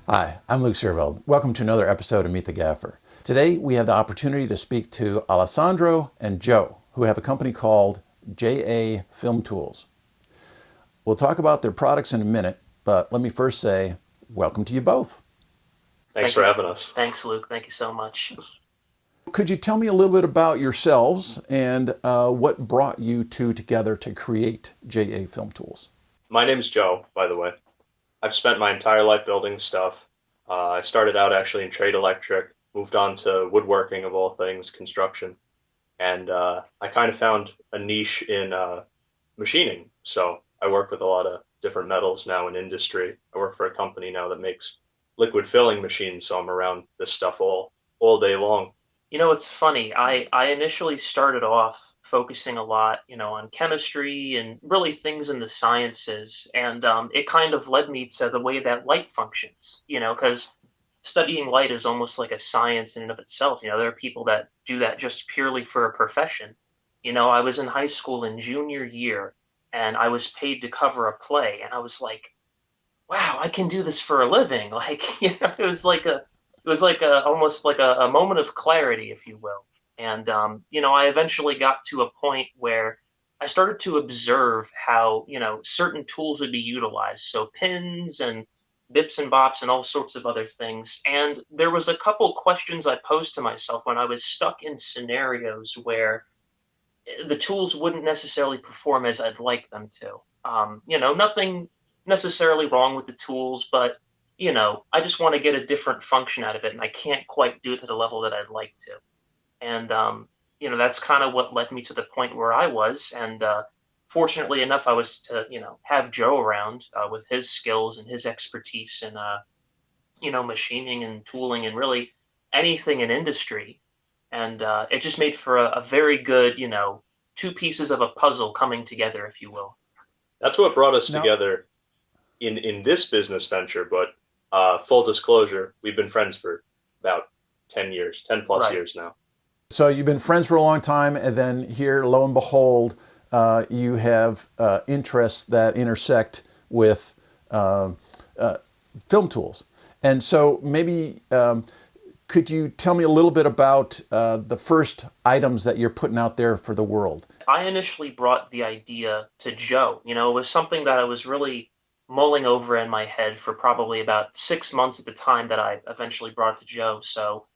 Hi, I'm Luke Seerveld. Welcome to another episode of Meet the Gaffer. Today we have the opportunity to speak to Alessandro and Joe, who have a company called FilmTools. We'll talk about their products in a minute, but let me first say welcome to you both. Thanks Thank for you. having us. Thanks, Luke. Thank you so much. Could you tell me a little bit about yourselves and what brought you two together to create FilmTools? My name's Joe, by the way. I've spent my entire life building stuff. I started out actually in trade electric, moved on to woodworking of all things, construction, and I kind of found a niche in machining. So I work with a lot of different metals now in industry. I work for a company now that makes liquid filling machines, so I'm around this stuff all day long. It's funny. I initially started off focusing a lot, on chemistry and really things in the sciences, and it kind of led me to the way that light functions. Because studying light is almost like a science in and of itself. There are people that do that just purely for a profession. I was in high school in junior year, and I was paid to cover a play, and I was like, wow, I can do this for a living. Like, it was like a almost like a moment of clarity, if you will. And I eventually got to a point where I started to observe how, certain tools would be utilized. So pins and bips and bops and all sorts of other things. And there was a couple questions I posed to myself when I was stuck in scenarios where the tools wouldn't necessarily perform as I'd like them to. Nothing necessarily wrong with the tools, but I just want to get a different function out of it, and I can't quite do it to the level that I'd like to. And that's kind of what led me to the point where I was. And fortunately enough, I was to have Joe around with his skills and his expertise in machining and tooling and really anything in industry, and it just made for a very good, two pieces of a puzzle coming together, if you will. That's what brought us Now, together in this business venture. But full disclosure, we've been friends for about 10 years, 10 plus Right. years now. so you've been friends for a long time, and then here, lo and behold, you have interests that intersect with uh, uh, film tools. And so maybe could you tell me a little bit about the first items that you're putting out there for the world? I initially brought the idea to Joe. It was something that I was really mulling over in my head for probably about 6 months at the time that I eventually brought it to Joe. So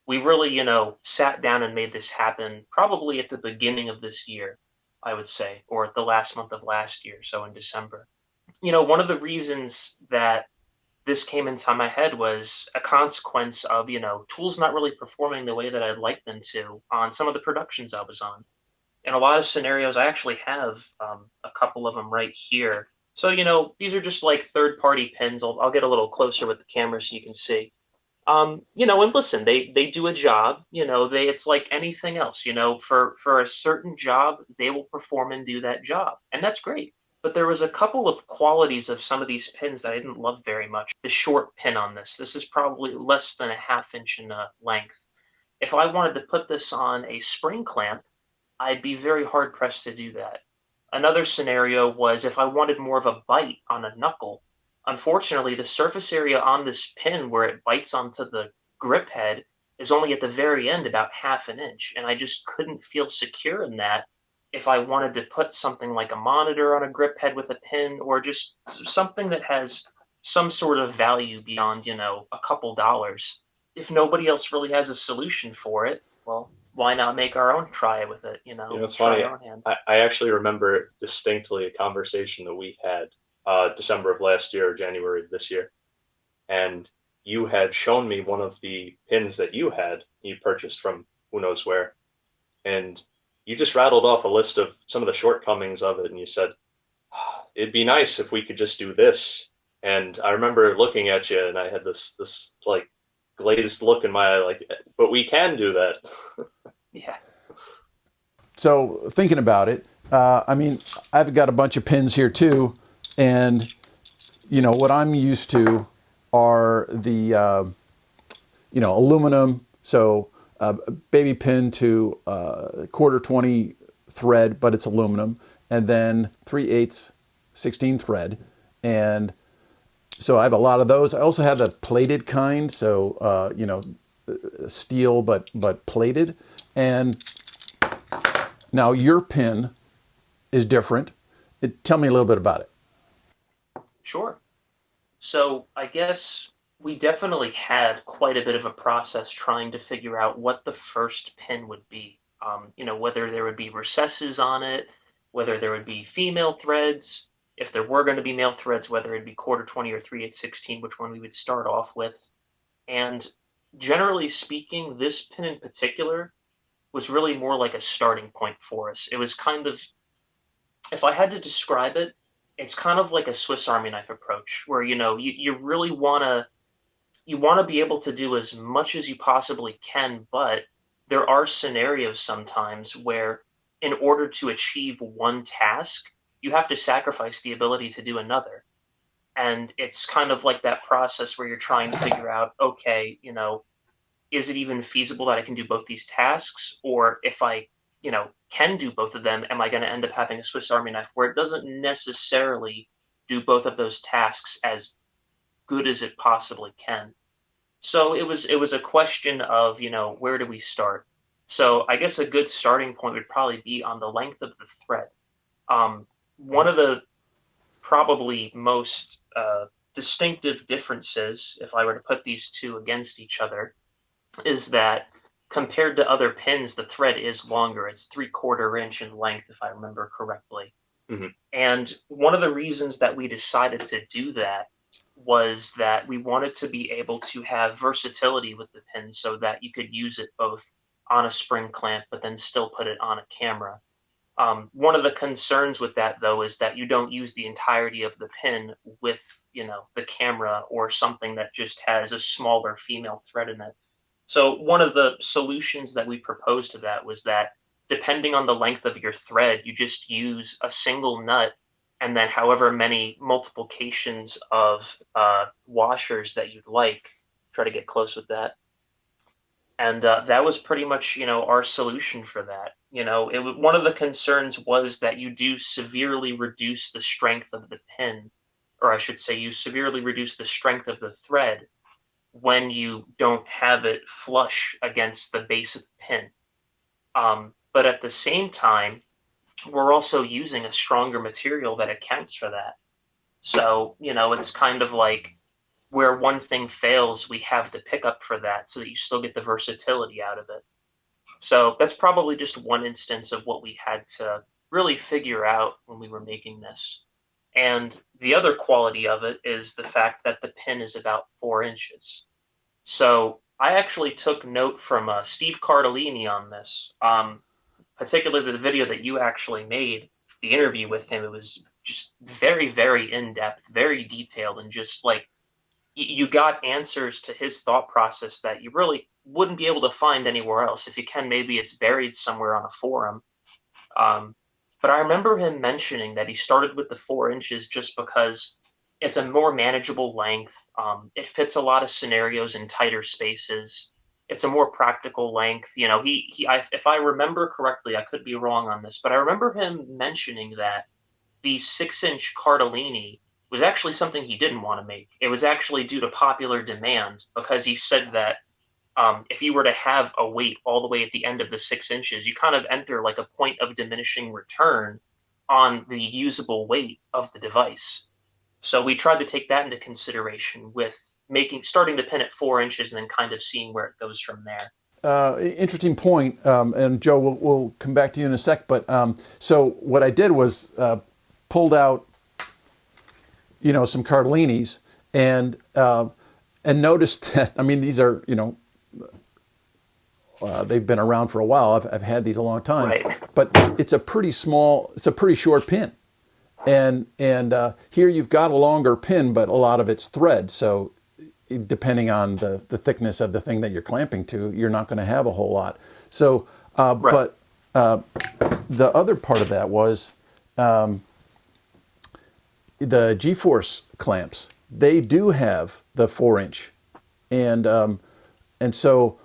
we really, sat down and made this happen probably at the beginning of this year, I would say, or at the last month of last year, so in December. One of the reasons that this came into my head was a consequence of, tools not really performing the way that I'd like them to on some of the productions I was on. In a lot of scenarios, I actually have a couple of them right here. So, these are just like third party pins. I'll get a little closer with the camera so you can see. And listen, they do a job. It's like anything else. For a certain job, they will perform and do that job, and that's great. But there was a couple of qualities of some of these pins that I didn't love very much. The short pin on this is probably less than a half inch in length. If I wanted to put this on a spring clamp, I'd be very hard pressed to do that. Another scenario was if I wanted more of a bite on a knuckle. Unfortunately, the surface area on this pin where it bites onto the grip head is only at the very end about half an inch, and I just couldn't feel secure in that if I wanted to put something like a monitor on a grip head with a pin or just something that has some sort of value beyond, a couple dollars. If nobody else really has a solution for it, well, why not make our own try with it, It's try funny. our own hand. I actually remember distinctly a conversation that we had December of last year or January of this year. And you had shown me one of the pins that you purchased from who knows where. And you just rattled off a list of some of the shortcomings of it. And you said, it'd be nice if we could just do this. And I remember looking at you and I had this like glazed look in my eye, like, but we can do that. Yeah. So thinking about it, I mean, I've got a bunch of pins here too, and what I'm used to are the aluminum. So baby pin to quarter 20 thread, but it's aluminum, and then 3/8 16 thread, and so I have a lot of those. I also have the plated kind, so steel but plated. And now your pin is different. Tell me a little bit about it. Sure. So I guess we definitely had quite a bit of a process trying to figure out what the first pin would be. Whether there would be recesses on it, whether there would be female threads, if there were going to be male threads, whether it'd be quarter 20 or 3/8/16, which one we would start off with. And generally speaking, this pin in particular was really more like a starting point for us. It was kind of, if I had to describe it, it's kind of like a Swiss Army knife approach, where you really want to be able to do as much as you possibly can, but there are scenarios sometimes where in order to achieve one task, you have to sacrifice the ability to do another. And it's kind of like that process where you're trying to figure out, okay, is it even feasible that I can do both these tasks? Or if I, can do both of them, am I going to end up having a Swiss Army knife where it doesn't necessarily do both of those tasks as good as it possibly can? So it was a question of, where do we start? So I guess a good starting point would probably be on the length of the thread. One of the probably most distinctive differences, if I were to put these two against each other, is that compared to other pins, the thread is longer. It's 3/4 inch in length, if I remember correctly. Mm-hmm. And one of the reasons that we decided to do that was that we wanted to be able to have versatility with the pin so that you could use it both on a spring clamp, but then still put it on a camera. One of the concerns with that, though, is that you don't use the entirety of the pin with, the camera or something that just has a smaller female thread in it. So one of the solutions that we proposed to that was that depending on the length of your thread, you just use a single nut and then however many multiplications of washers that you'd like. Try to get close with that. And that was pretty much, our solution for that. One of the concerns was that you do severely reduce the strength of the pin, or I should say, you severely reduce the strength of the thread when you don't have it flush against the base of the pin. But at the same time, we're also using a stronger material that accounts for that. So, it's kind of like where one thing fails, we have the pickup for that so that you still get the versatility out of it. So that's probably just one instance of what we had to really figure out when we were making this. And the other quality of it is the fact that the pin is about 4 inches. So I actually took note from Steve Cardellini on this, particularly the video that you actually made, the interview with him. It was just very, very in-depth, very detailed, and just like you got answers to his thought process that you really wouldn't be able to find anywhere else. If you can, maybe it's buried somewhere on a forum. But I remember him mentioning that he started with the 4 inches just because it's a more manageable length. It fits a lot of scenarios in tighter spaces. It's a more practical length. If I remember correctly, I could be wrong on this, but I remember him mentioning that the 6-inch Cardellini was actually something he didn't want to make. It was actually due to popular demand because he said that if you were to have a weight all the way at the end of the 6 inches, you kind of enter like a point of diminishing return on the usable weight of the device. So we tried to take that into consideration with starting the pin at 4 inches and then kind of seeing where it goes from there. Interesting point. And Joe, we'll come back to you in a sec. But so what I did was pulled out, some Cardellinis and noticed that, these are, they've been around for a while. I've had these a long time, right. But it's a pretty short pin. And here you've got a longer pin, but a lot of it's thread. So depending on the thickness of the thing that you're clamping to, you're not going to have a whole lot. So, right. But the other part of that was the G-force clamps. They do have the 4-inch, and so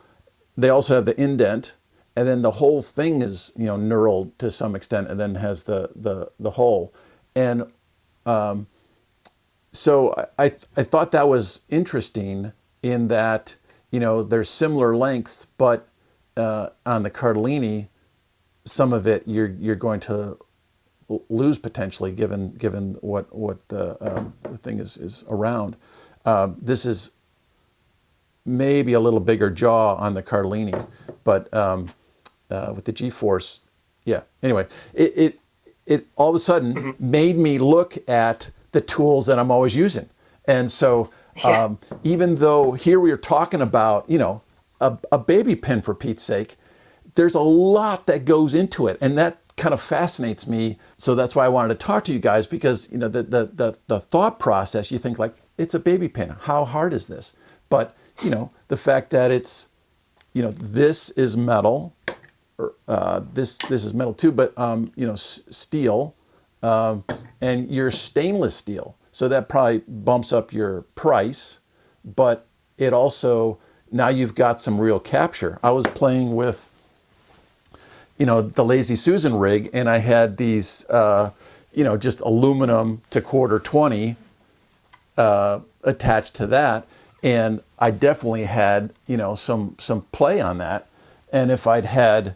they also have the indent, and then the whole thing is knurled to some extent, and then has the hole. And So I thought that was interesting in that, there's similar lengths, but on the Cardellini, some of it you're going to lose potentially given what the thing is around. This is maybe a little bigger jaw on the Cardellini, but with the G-force, yeah. Anyway, it all of a sudden Hmm. made me look at the tools that I'm always using, and so Yeah. even though here we are talking about a baby pin for Pete's sake, there's a lot that goes into it, and that kind of fascinates me. So that's why I wanted to talk to you guys, because the thought process, you think like, it's a baby pin. How hard is this? But the fact that it's this is metal, or this is metal too, but steel, and you're stainless steel, so that probably bumps up your price. But it also, now you've got some real capture. I was playing with the Lazy Susan rig, and I had these just aluminum to quarter 20 attached to that, and I definitely had some play on that. And if I'd had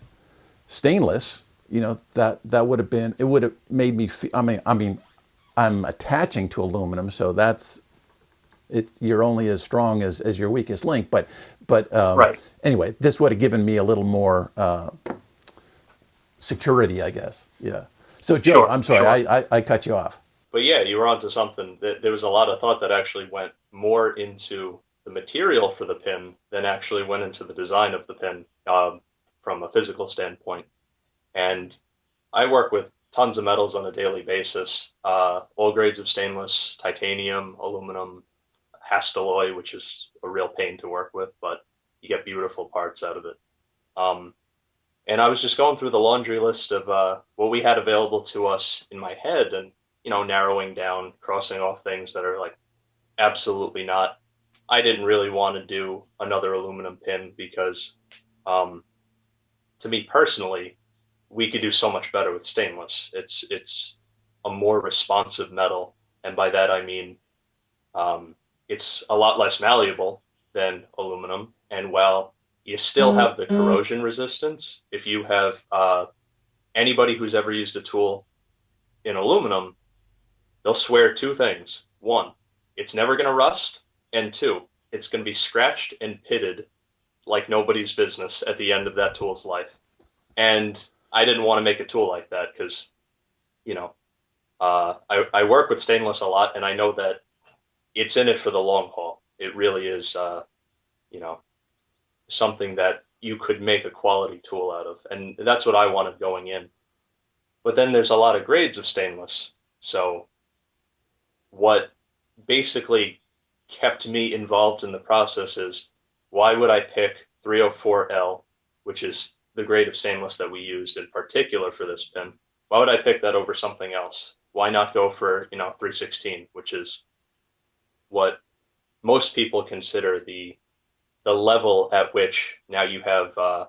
stainless, that would have been, it would have made me feel, I mean I'm attaching to aluminum, so that's it. You're only as strong as your weakest link. But Right. anyway, this would have given me a little more security, I guess. Yeah. So Joe, Sure. I'm sorry, Sure. I cut you off. But yeah, you were onto something. There was a lot of thought that actually went more into the material for the pin than actually went into the design of the pin, from a physical standpoint. And I work with tons of metals on a daily basis, all grades of stainless, titanium, aluminum, Hastelloy, which is a real pain to work with, but you get beautiful parts out of it. Um, and I was just going through the laundry list of what we had available to us in my head, and narrowing down, crossing off things that are like absolutely not. I didn't really want to do another aluminum pin because, um, to me personally, we could do so much better with stainless. It's a more responsive metal, and by that I mean, it's a lot less malleable than aluminum. And while you still have the corrosion resistance, if you have anybody who's ever used a tool in aluminum, they'll swear two things. One, it's never going to rust, and two, it's going to be scratched and pitted like nobody's business at the end of that tool's life. And I didn't want to make a tool like that because, you know, I work with stainless a lot, and I know that it's in it for the long haul. It really is, you know, something that you could make a quality tool out of, and that's what I wanted going in. But then there's a lot of grades of stainless, so what basically kept me involved in the process is, why would I pick 304L, which is the grade of stainless that we used in particular for this pin? Why would I pick that over something else? Why not go for 316, which is what most people consider the level at which now you have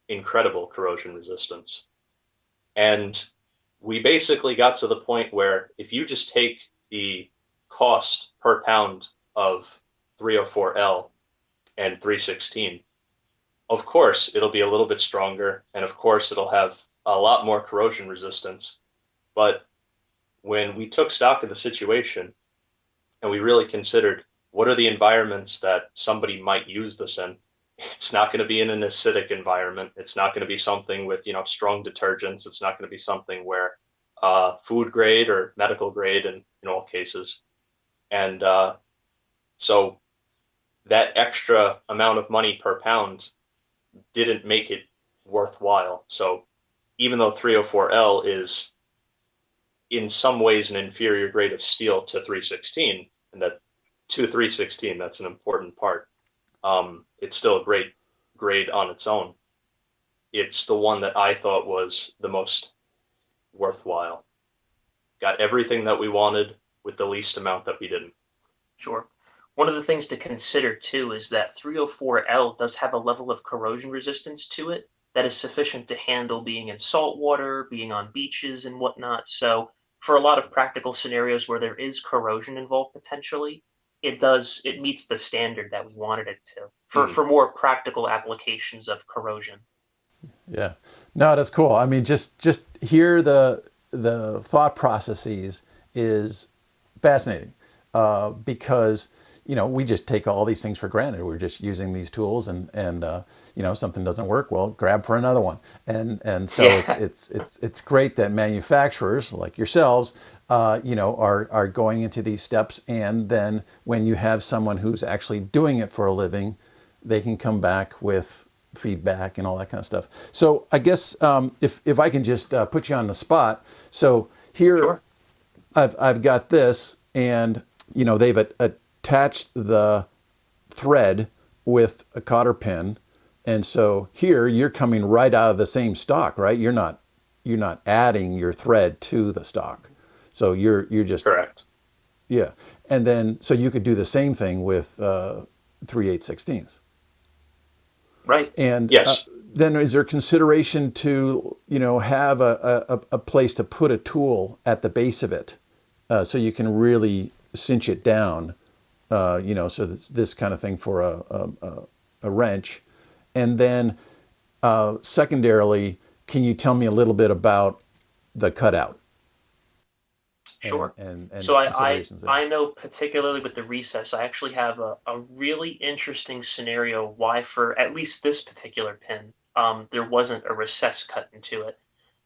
incredible corrosion resistance. And we basically got to the point where if you just take the cost per pound of 304L and 316, of course it'll be a little bit stronger, and of course it'll have a lot more corrosion resistance. But when we took stock of the situation and we really considered what are the environments that somebody might use this in, it's not going to be in an acidic environment. It's not going to be something with strong detergents. It's not going to be something where food grade or medical grade in all cases. And so that extra amount of money per pound didn't make it worthwhile. So even though 304L is in some ways an inferior grade of steel to 316, and that to 316, that's an important part. It's still a great grade on its own. It's the one that I thought was the most worthwhile. Got everything that we wanted with the least amount that we didn't. Sure. One of the things to consider too is that 304L does have a level of corrosion resistance to it that is sufficient to handle being in salt water, being on beaches and whatnot. So for a lot of practical scenarios where there is corrosion involved potentially, it meets the standard that we wanted it to Hmm. for more practical applications of corrosion. Yeah. No, that's cool. I mean, just hear the thought processes is fascinating because we just take all these things for granted. We're just using these tools, and something doesn't work. Well, grab for another one, and so it's Yeah, it's it's it's great that manufacturers like yourselves, are going into these steps, and then when you have someone who's actually doing it for a living, they can come back with feedback and all that kind of stuff. So I guess if I can just put you on the spot. So here sure. I've got this, and they've attached the thread with a cotter pin, and so here you're coming right out of the same stock, right? You're not adding your thread to the stock, so you're just Correct. yeah. And then so you could do the same thing with 3/8/16. Right. And Yes. then is there consideration to have a place to put a tool at the base of it, so you can really cinch it down, so this kind of thing for a wrench. And then secondarily, can you tell me a little bit about the cutout and Sure. the So considerations there? I know particularly with the recess, I actually have a really interesting scenario why for at least this particular pin, there wasn't a recess cut into it.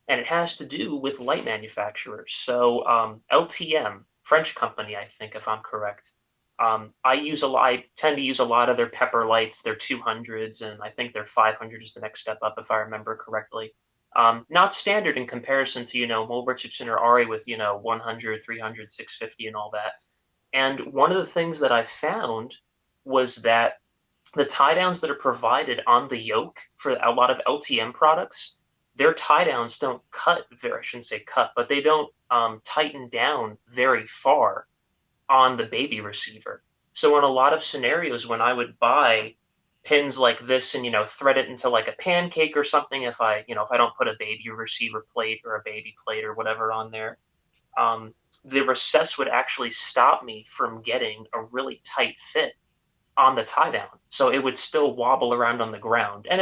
And it has to do with light manufacturers. So LTM, French company, I think, if I'm correct. I tend to use a lot of their pepper lights, their 200s, and I think their 500 is the next step up, if I remember correctly. Not standard in comparison to, Mole Richardson or Ari with, 100, 300, 650, and all that. And one of the things that I found was that the tie downs that are provided on the yoke for a lot of LTM products, their tie downs don't cut very, I shouldn't say cut, but they don't tighten down very far on the baby receiver. So in a lot of scenarios, when I would buy pins like this and thread it into like a pancake or something, if I don't put a baby receiver plate or a baby plate or whatever on there, um, the recess would actually stop me from getting a really tight fit on the tie down. So it would still wobble around on the ground. And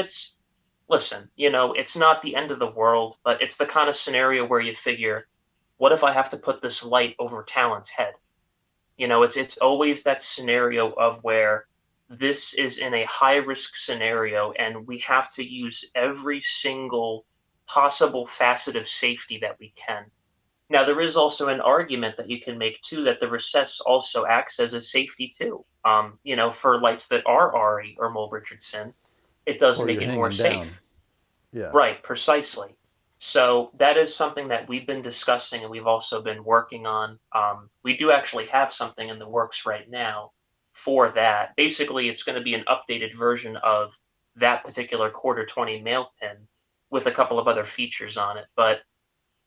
listen, it's not the end of the world, but it's the kind of scenario where you figure, what if I have to put this light over Talon's head? It's always that scenario of where this is in a high risk scenario and we have to use every single possible facet of safety that we can. Now, there is also an argument that you can make too that the recess also acts as a safety too. For lights that are Ari or Mole Richardson, it does Or make you're it more hanging down? safe. Yeah. Right, precisely. So that is something that we've been discussing and we've also been working on. We do actually have something in the works right now for that. Basically, it's going to be an updated version of that particular quarter 20 male pin with a couple of other features on it. But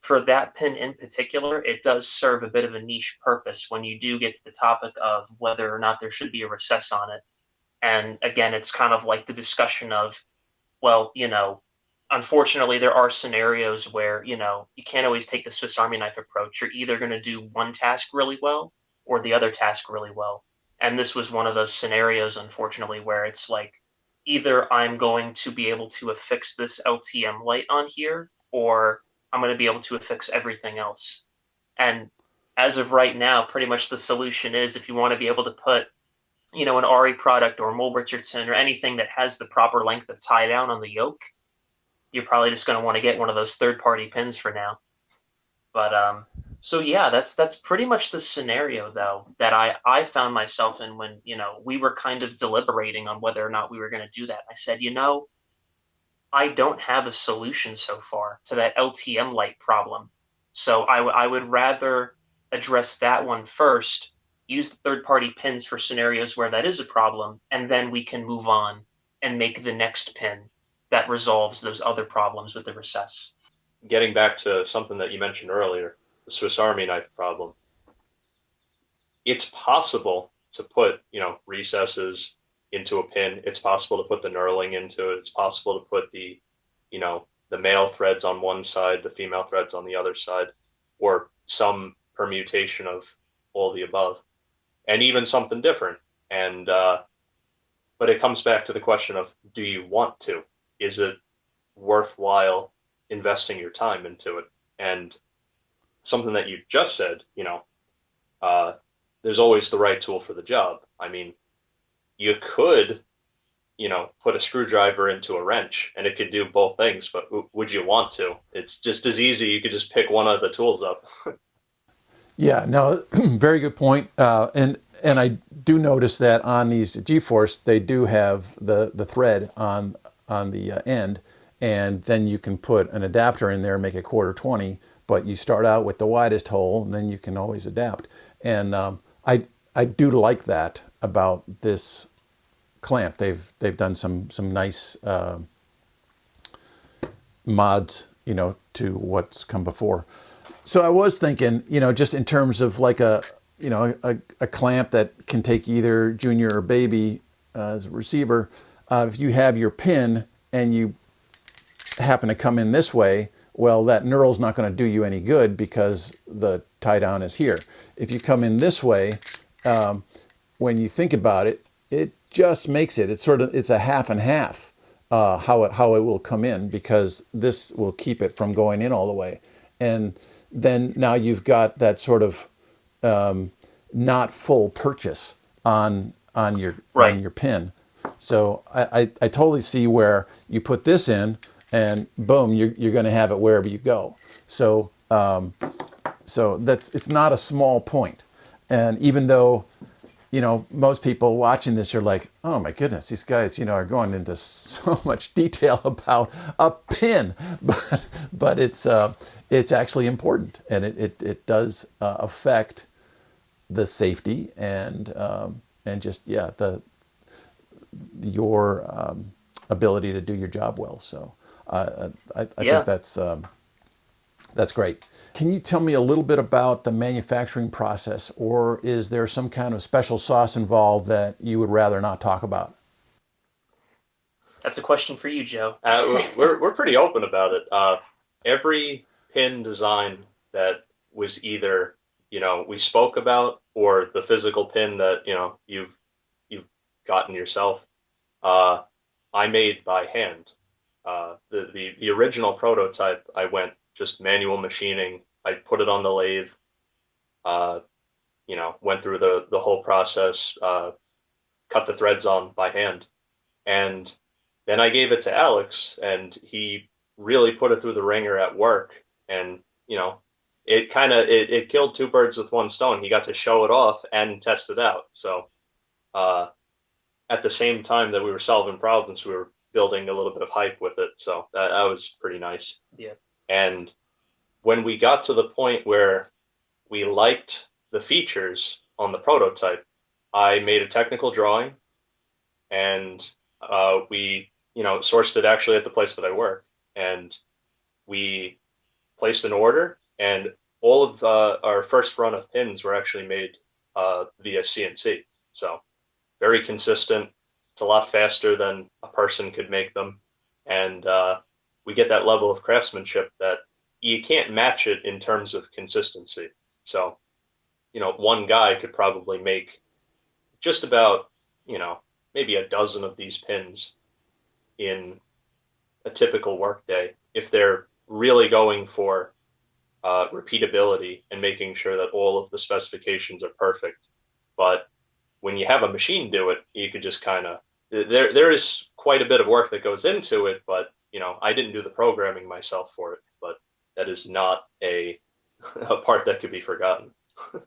for that pin in particular, it does serve a bit of a niche purpose when you do get to the topic of whether or not there should be a recess on it. And again, it's kind of like the discussion of, well, unfortunately, there are scenarios where, you can't always take the Swiss Army knife approach. You're either going to do one task really well or the other task really well. And this was one of those scenarios, unfortunately, where it's like either I'm going to be able to affix this LTM light on here or I'm going to be able to affix everything else. And as of right now, pretty much the solution is if you want to be able to put, an Ari product or Mole Richardson or anything that has the proper length of tie down on the yoke, you're probably just going to want to get one of those third party pins for now. But so yeah, that's pretty much the scenario though that I found myself in when we were kind of deliberating on whether or not we were going to do that. I said, I don't have a solution so far to that LTM light problem. So I would rather address that one first, use the third party pins for scenarios where that is a problem, and then we can move on and make the next pin that resolves those other problems with the recess. Getting back to something that you mentioned earlier, the Swiss Army knife problem. It's possible to put, recesses into a pin. It's possible to put the knurling into it. It's possible to put the male threads on one side, the female threads on the other side, or some permutation of all the above, and even something different. And but it comes back to the question of, do you want to? Is it worthwhile investing your time into it? And something that you just said, uh, there's always the right tool for the job. I mean, you could, put a screwdriver into a wrench and it could do both things, but would you want to? It's just as easy. You could just pick one of the tools up. Yeah, no, very good point. And I do notice that on these G-Force, they do have the thread on the end, and then you can put an adapter in there and make it quarter 20. But you start out with the widest hole, and then you can always adapt. And I do like that about this clamp. They've done some nice mods, to what's come before. So I was thinking, just in terms of like a clamp that can take either junior or baby as a receiver. If you have your pin and you happen to come in this way, well, that knurl's not going to do you any good because the tie down is here. If you come in this way, when you think about it, it just makes it. It's a half and half how it will come in, because this will keep it from going in all the way. And then now you've got that sort of not full purchase on your pin. So I totally see where you put this in, and boom, you're going to have it wherever you go. So it's not a small point. And even though, most people watching this are like, oh my goodness, these guys, are going into so much detail about a pin, but it's actually important, and it does affect the safety and just your ability to do your job well. So I think that's great. Can you tell me a little bit about the manufacturing process, or is there some kind of special sauce involved that you would rather not talk about? That's a question for you, Joe. We're pretty open about it. Every pin design that was either, we spoke about, or the physical pin that, you've gotten yourself, I made by hand. The original prototype, I went just manual machining. I put it on the lathe, uh, went through the whole process, cut the threads on by hand. And then I gave it to Alex, and he really put it through the ringer at work. And, it killed two birds with one stone. He got to show it off and test it out. So, uh, at the same time that we were solving problems, we were building a little bit of hype with it. So that was pretty nice. Yeah. And when we got to the point where we liked the features on the prototype, I made a technical drawing, and we, sourced it actually at the place that I work, and we placed an order, and all of our first run of pins were actually made via CNC. So very consistent. It's a lot faster than a person could make them, and we get that level of craftsmanship that you can't match it in terms of consistency. So, one guy could probably make just about, maybe a dozen of these pins in a typical workday if they're really going for repeatability and making sure that all of the specifications are perfect. But when you have a machine do it, you could just kind of, there is quite a bit of work that goes into it, but I didn't do the programming myself for it, but that is not a part that could be forgotten.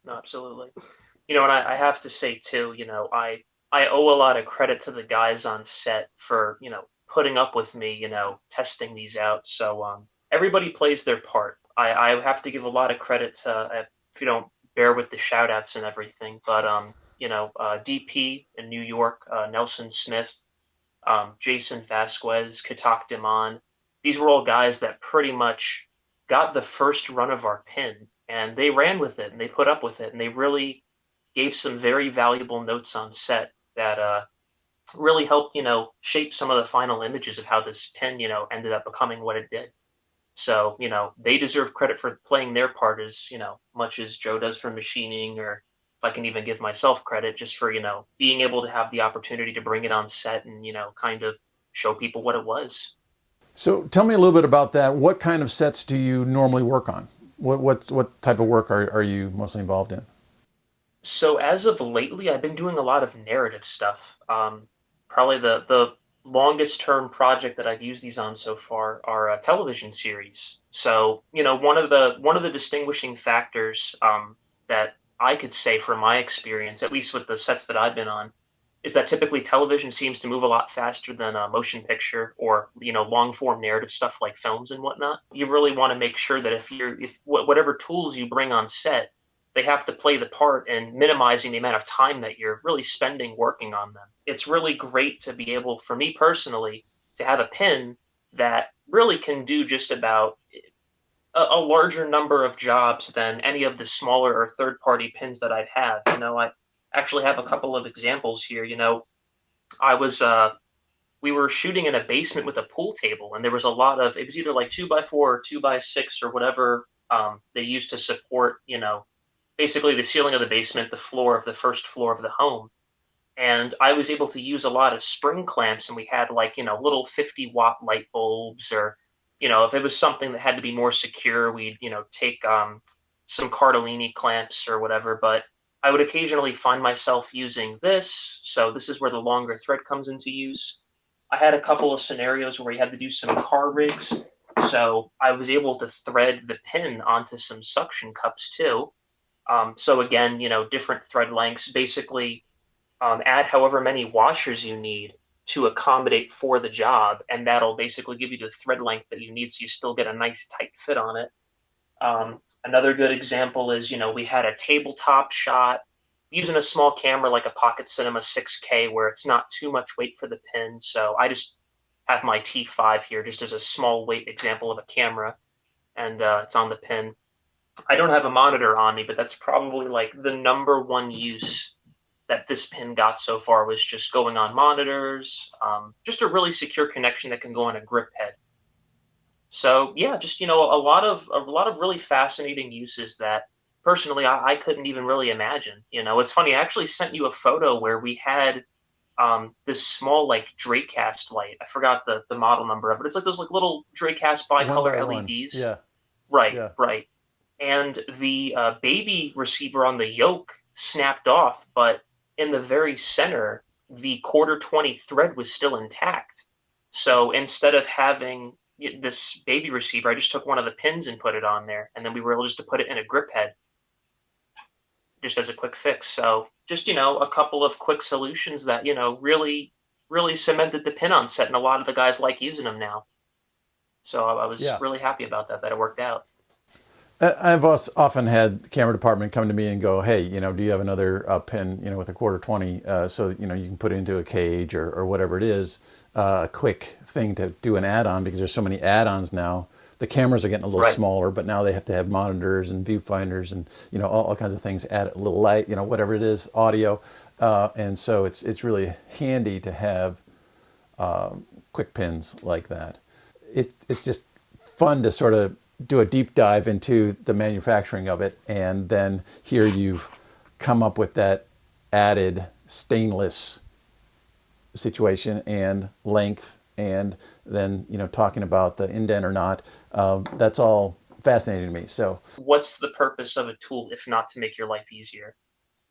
No, absolutely. And I have to say too, I owe a lot of credit to the guys on set for, putting up with me, testing these out. So everybody plays their part. I have to give a lot of credit to, if you don't bear with the shout outs and everything, but DP in New York, Nelson Smith, Jason Vasquez, Katak Diman. These were all guys that pretty much got the first run of our pin, and they ran with it and they put up with it, and they really gave some very valuable notes on set that really helped, shape some of the final images of how this pin, ended up becoming what it did. So, they deserve credit for playing their part as, much as Joe does for machining, or if I can even give myself credit just for, being able to have the opportunity to bring it on set and, kind of show people what it was. So tell me a little bit about that. What kind of sets do you normally work on? What type of work are you mostly involved in? So as of lately, I've been doing a lot of narrative stuff. Probably the longest term project that I've used these on so far are television series. So one of the distinguishing factors that I could say from my experience, at least with the sets that I've been on, is that typically television seems to move a lot faster than motion picture or long form narrative stuff like films and whatnot. You really want to make sure that if whatever tools you bring on set, they have to play the part in minimizing the amount of time that you're really spending working on them. It's really great to be able, for me personally, to have a pin that really can do just about a larger number of jobs than any of the smaller or third party pins that I've had. I actually have a couple of examples here. I was we were shooting in a basement with a pool table, and there was a lot of, it was either like 2x4 or 2x6 or whatever they used to support, basically the ceiling of the basement, the floor of the first floor of the home. And I was able to use a lot of spring clamps, and we had like, little 50-watt light bulbs, or, if it was something that had to be more secure, we'd, take some Cardellini clamps or whatever. But I would occasionally find myself using this. So this is where the longer thread comes into use. I had a couple of scenarios where we had to do some car rigs. So I was able to thread the pin onto some suction cups too. So again, different thread lengths. Basically, add however many washers you need to accommodate for the job, and that'll basically give you the thread length that you need, so you still get a nice tight fit on it. Another good example is, we had a tabletop shot using a small camera like a Pocket Cinema 6K, where it's not too much weight for the pin. So I just have my T5 here just as a small weight example of a camera, and it's on the pin. I don't have a monitor on me, but that's probably like the number one use that this pin got so far, was just going on monitors, just a really secure connection that can go on a grip head. So yeah, just a lot of really fascinating uses that personally I couldn't even really imagine. It's funny. I actually sent you a photo where we had this small like Dracast light. I forgot the model number of it. It's like those like little Dracast One bicolor by one. LEDs. Yeah, Right, yeah. right. And the baby receiver on the yoke snapped off, but in the very center, the quarter 20 thread was still intact. So instead of having this baby receiver, I just took one of the pins and put it on there, and then we were able just to put it in a grip head just as a quick fix. So just, a couple of quick solutions that, really, really cemented the pin on set, and a lot of the guys like using them now. So I was Yeah. really happy about that it worked out. I've often had the camera department come to me and go, "Hey, do you have another pin, with a quarter 20, so that, you can put it into a cage or whatever it is, a quick thing to do an add-on, because there's so many add-ons now. The cameras are getting a little Right. smaller, but now they have to have monitors and viewfinders and all kinds of things. Add a little light, whatever it is, audio, and so it's really handy to have quick pins like that. It's just fun to sort of do a deep dive into the manufacturing of it, and then here you've come up with that added stainless situation and length, and then talking about the indent or not. That's all fascinating to me. So What's the purpose of a tool if not to make your life easier?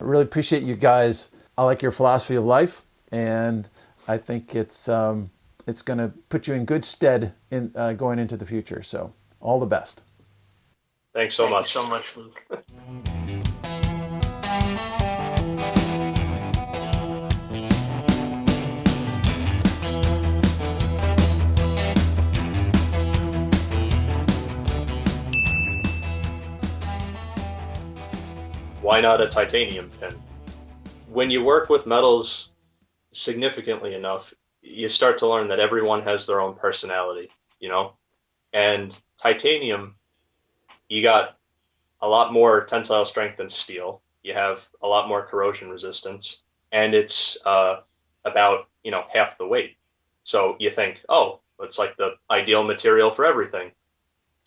I really appreciate you guys. I like your philosophy of life, and I think it's going to put you in good stead in going into the future. So all the best. Thanks so Thank you much. so much, Luke. Why not a titanium pin? When you work with metals significantly enough, you start to learn that everyone has their own personality, you know? And titanium, you got a lot more tensile strength than steel. You have a lot more corrosion resistance, and it's about, half the weight. So you think, oh, it's like the ideal material for everything.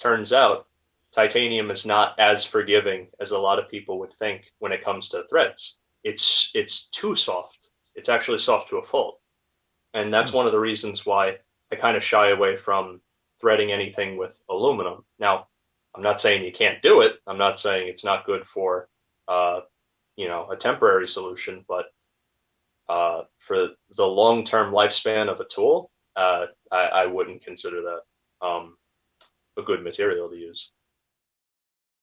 turns out titanium is not as forgiving as a lot of people would think when it comes to threads. It's too soft. It's actually soft to a fault. And that's one of the reasons why I kind of shy away from threading anything with aluminum. Now, I'm not saying you can't do it. I'm not saying it's not good for, a temporary solution, but for the long-term lifespan of a tool, I wouldn't consider that a good material to use.